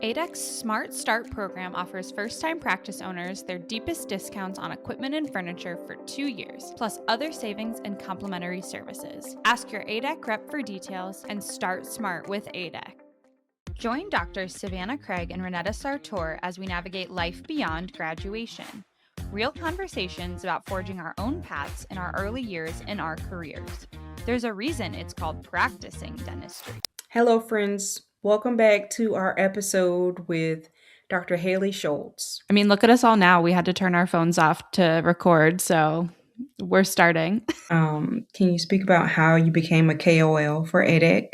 ADEC's Smart Start program offers first-time practice owners their deepest discounts on equipment and furniture for 2 years, plus other savings and complimentary services. Ask your ADEC rep for details and start smart with ADEC. Join Doctors Savanah Craig and Ronnetta Sartor as we navigate life beyond graduation. Real conversations about forging our own paths in our early years in our careers. There's a reason it's called practicing dentistry. Hello, friends. Welcome back to our episode with Dr. Haley Schultz. I mean, look at us all now. We had to turn our phones off to record, so we're starting. Can you speak about how you became a KOL for ADEC?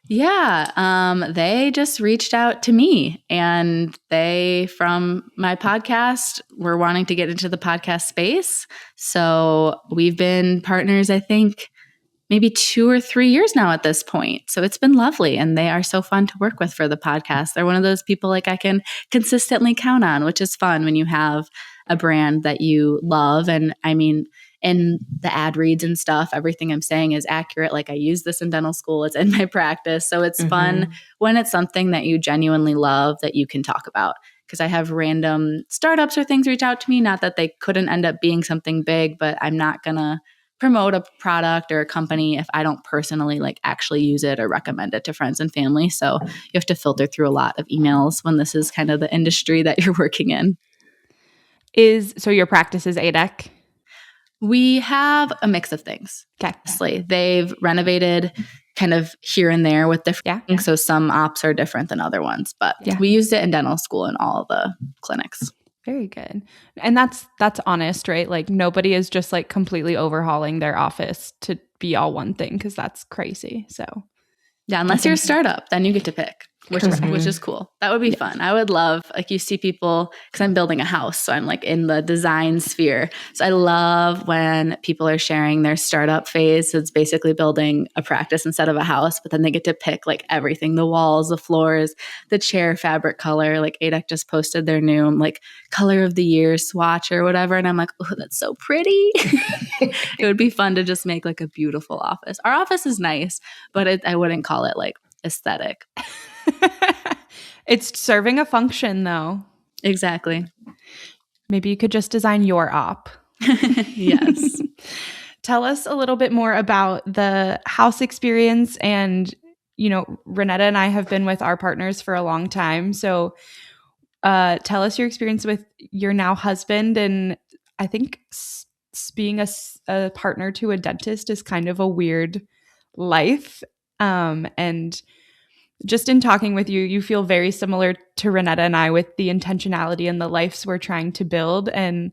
Yeah, they just reached out to me, and they, from my podcast, were wanting to get into the podcast space. So we've been partners, I think, maybe 2 or 3 years now at this point. So it's been lovely, and they are so fun to work with for the podcast. They're one of those people like I can consistently count on, which is fun when you have a brand that you love. And I mean, in the ad reads and stuff, everything I'm saying is accurate. Like I use this in dental school. It's in my practice. So it's fun when it's something that you genuinely love that you can talk about. Because I have random startups or things reach out to me. Not that they couldn't end up being something big, but I'm not going to promote a product or a company if I don't personally like actually use it or recommend it to friends and family. So you have to filter through a lot of emails when this is kind of the industry that you're working in. So your practice is ADEC? We have a mix of things. Okay. Honestly, they've renovated kind of here and there with different things. So some ops are different than other ones, but we used it in dental school in all the clinics. Very good. And that's honest, right? Like nobody is just like completely overhauling their office to be all one thing, because that's crazy. So yeah, unless you're a startup, then you get to pick, which is cool. That would be fun. I would love, like you see people, because I'm building a house, so I'm like in the design sphere. So I love when people are sharing their startup phase. So it's basically building a practice instead of a house, but then they get to pick like everything, the walls, the floors, the chair fabric color. Like ADEC just posted their new like color of the year swatch or whatever. And I'm like, oh, that's so pretty. It would be fun to just make like a beautiful office. Our office is nice, but I wouldn't call it like aesthetic. It's serving a function though. Exactly. Maybe you could just design your op. Yes. Tell us a little bit more about the house experience. And, you know, Ronnetta and I have been with our partners for a long time. So tell us your experience with your now husband. And I think being a partner to a dentist is kind of a weird life. And just in talking with you, you feel very similar to Ronnetta and I with the intentionality and the lives we're trying to build. And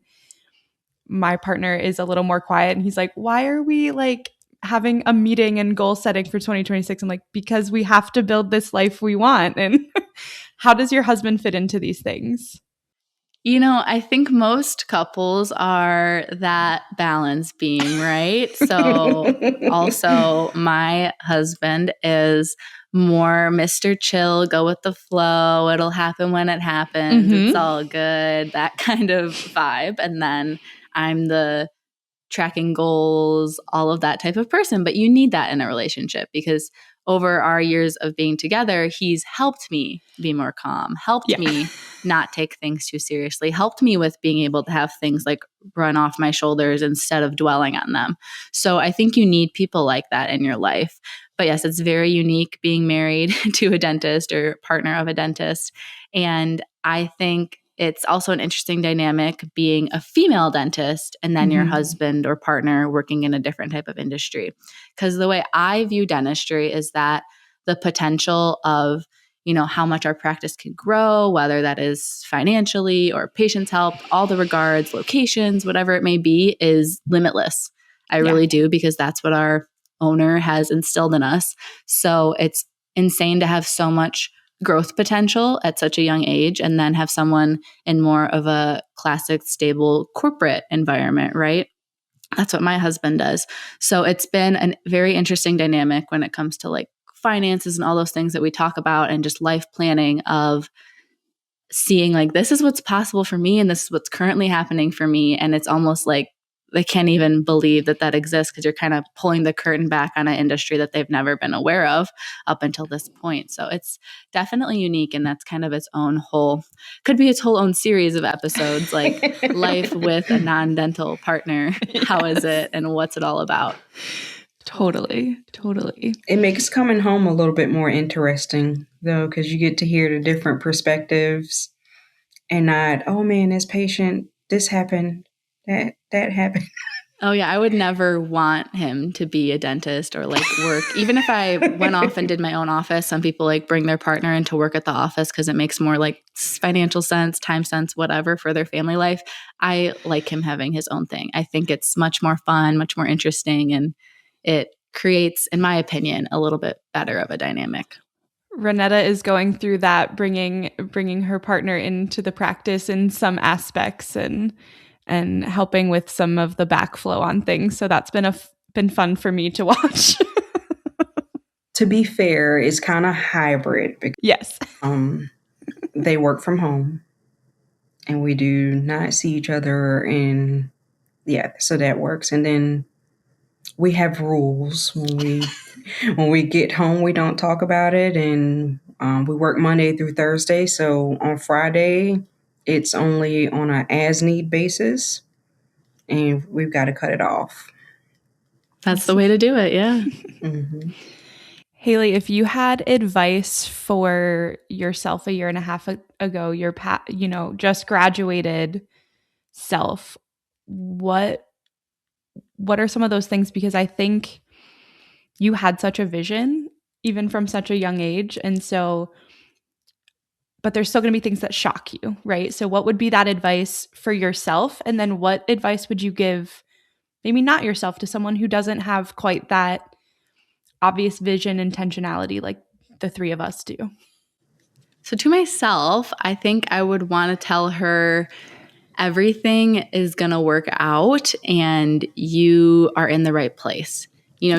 my partner is a little more quiet, and he's like, why are we like having a meeting and goal setting for 2026? I'm like, because we have to build this life we want. And how does your husband fit into these things? You know, I think most couples are that balance beam, right? So also my husband is more Mr. Chill, go with the flow. It'll happen when it happens. It's all good, that kind of vibe. And then I'm the tracking goals, all of that type of person. But you need that in a relationship, because over our years of being together, he's helped me be more calm, helped me not take things too seriously, helped me with being able to have things like run off my shoulders instead of dwelling on them. So I think you need people like that in your life. But yes, it's very unique being married to a dentist or partner of a dentist. And I think it's also an interesting dynamic being a female dentist and then your husband or partner working in a different type of industry. Because the way I view dentistry is that the potential of, you know, how much our practice can grow, whether that is financially or patients help, all the regards, locations, whatever it may be, is limitless. I really do, because that's what our owner has instilled in us. So it's insane to have so much growth potential at such a young age, and then have someone in more of a classic, stable corporate environment, right? That's what my husband does. So it's been a very interesting dynamic when it comes to like finances and all those things that we talk about, and just life planning of seeing like, this is what's possible for me and this is what's currently happening for me. And it's almost like they can't even believe that exists, because you're kind of pulling the curtain back on an industry that they've never been aware of up until this point. So it's definitely unique, and that's kind of its own could be its whole own series of episodes, like life with a non-dental partner. Yes. How is it and what's it all about? Totally. It makes coming home a little bit more interesting, though, because you get to hear the different perspectives and not, oh man, this patient, this happened, that happened. Oh yeah, I would never want him to be a dentist or like work. Even if I went off and did my own office, some people like bring their partner in to work at the office because it makes more like financial sense, time sense, whatever for their family life. I like him having his own thing. I think it's much more fun, much more interesting, and it creates, in my opinion, a little bit better of a dynamic. Ronnetta is going through that, bringing her partner into the practice in some aspects and helping with some of the backflow on things. So that's been fun for me to watch. To be fair, it's kind of hybrid. Yes. They work from home, and we do not see each other, and so that works. And then we have rules. When we get home, we don't talk about it, and we work Monday through Thursday. So on Friday, it's only on an as-need basis, and we've got to cut it off. That's the way to do it, yeah. Mm-hmm. Haley, if you had advice for yourself a year and a half ago, your just graduated self, what are some of those things? Because I think you had such a vision, even from such a young age. And so, but there's still going to be things that shock you, right? So what would be that advice for yourself? And then what advice would you give, maybe not yourself, to someone who doesn't have quite that obvious vision, intentionality like the three of us do? So to myself, I think I would want to tell her everything is going to work out and you are in the right place.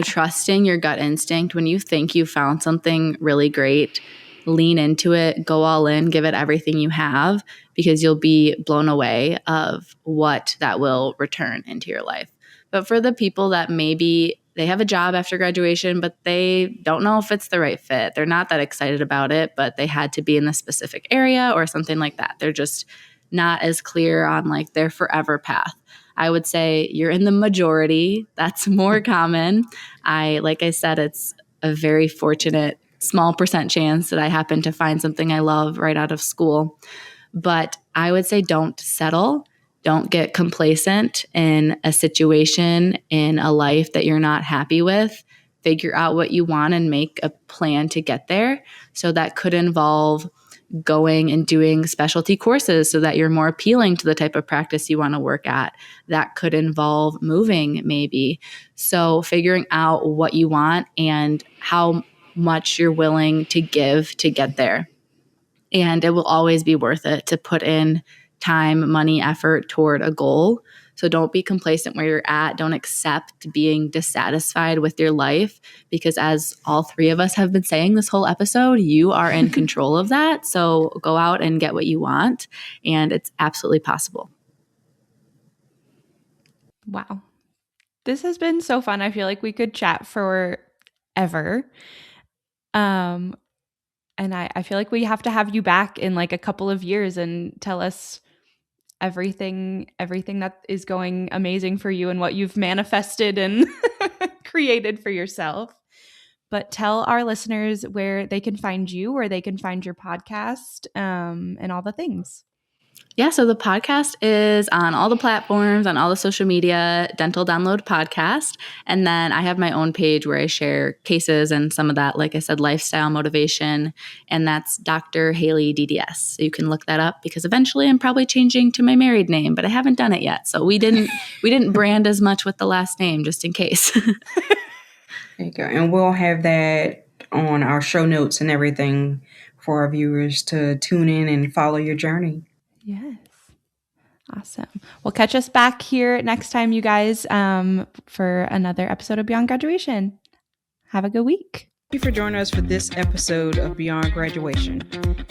Trusting your gut instinct. When you think you found something really great, lean into it, go all in, give it everything you have, because you'll be blown away of what that will return into your life. But for the people that maybe they have a job after graduation, but they don't know if it's the right fit, they're not that excited about it, but they had to be in the specific area or something like that. They're just not as clear on like their forever path. I would say you're in the majority. That's more common. Like I said, it's a very fortunate small percent chance that I happen to find something I love right out of school. But I would say don't settle. Don't get complacent in a situation, in a life that you're not happy with. Figure out what you want and make a plan to get there. So that could involve going and doing specialty courses so that you're more appealing to the type of practice you want to work at. That could involve moving maybe. So figuring out what you want and how much you're willing to give to get there. And it will always be worth it to put in time, money, effort toward a goal. So don't be complacent where you're at. Don't accept being dissatisfied with your life, because as all three of us have been saying this whole episode, you are in control of that. So go out and get what you want, and it's absolutely possible. Wow. This has been so fun. I feel like we could chat forever. And I feel like we have to have you back in like a couple of years and tell us everything that is going amazing for you and what you've manifested and created for yourself. But tell our listeners where they can find you, where they can find your podcast, and all the things. Yeah, so the podcast is on all the platforms, on all the social media, Dental Download Podcast. And then I have my own page where I share cases and some of that, like I said, lifestyle motivation. And that's Dr. Haley DDS. So you can look that up, because eventually I'm probably changing to my married name, but I haven't done it yet. So we didn't brand as much with the last name, just in case. There you go. And we'll have that on our show notes and everything for our viewers to tune in and follow your journey. Yes. Awesome. Well, catch us back here next time, you guys, for another episode of Beyond Graduation. Have a good week. Thank you for joining us for this episode of Beyond Graduation.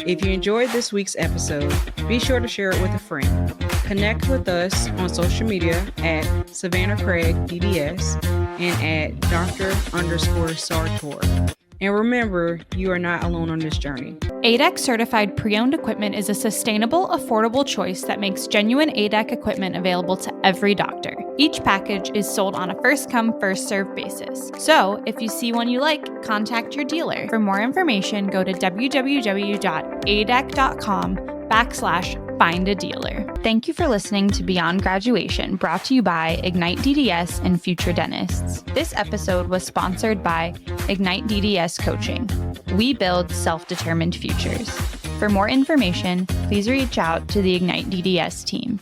If you enjoyed this week's episode, be sure to share it with a friend. Connect with us on social media at Savanah Craig DDS and at Dr._Sartor. And remember, you are not alone on this journey. ADEC certified pre-owned equipment is a sustainable, affordable choice that makes genuine ADEC equipment available to every doctor. Each package is sold on a first-come, first-served basis. So, if you see one you like, contact your dealer. For more information, go to www.adec.com/find a dealer. Thank you for listening to Beyond Graduation, brought to you by Ignite DDS and Future Dentists. This episode was sponsored by Ignite DDS Coaching. We build self-determined futures. For more information, please reach out to the Ignite DDS team.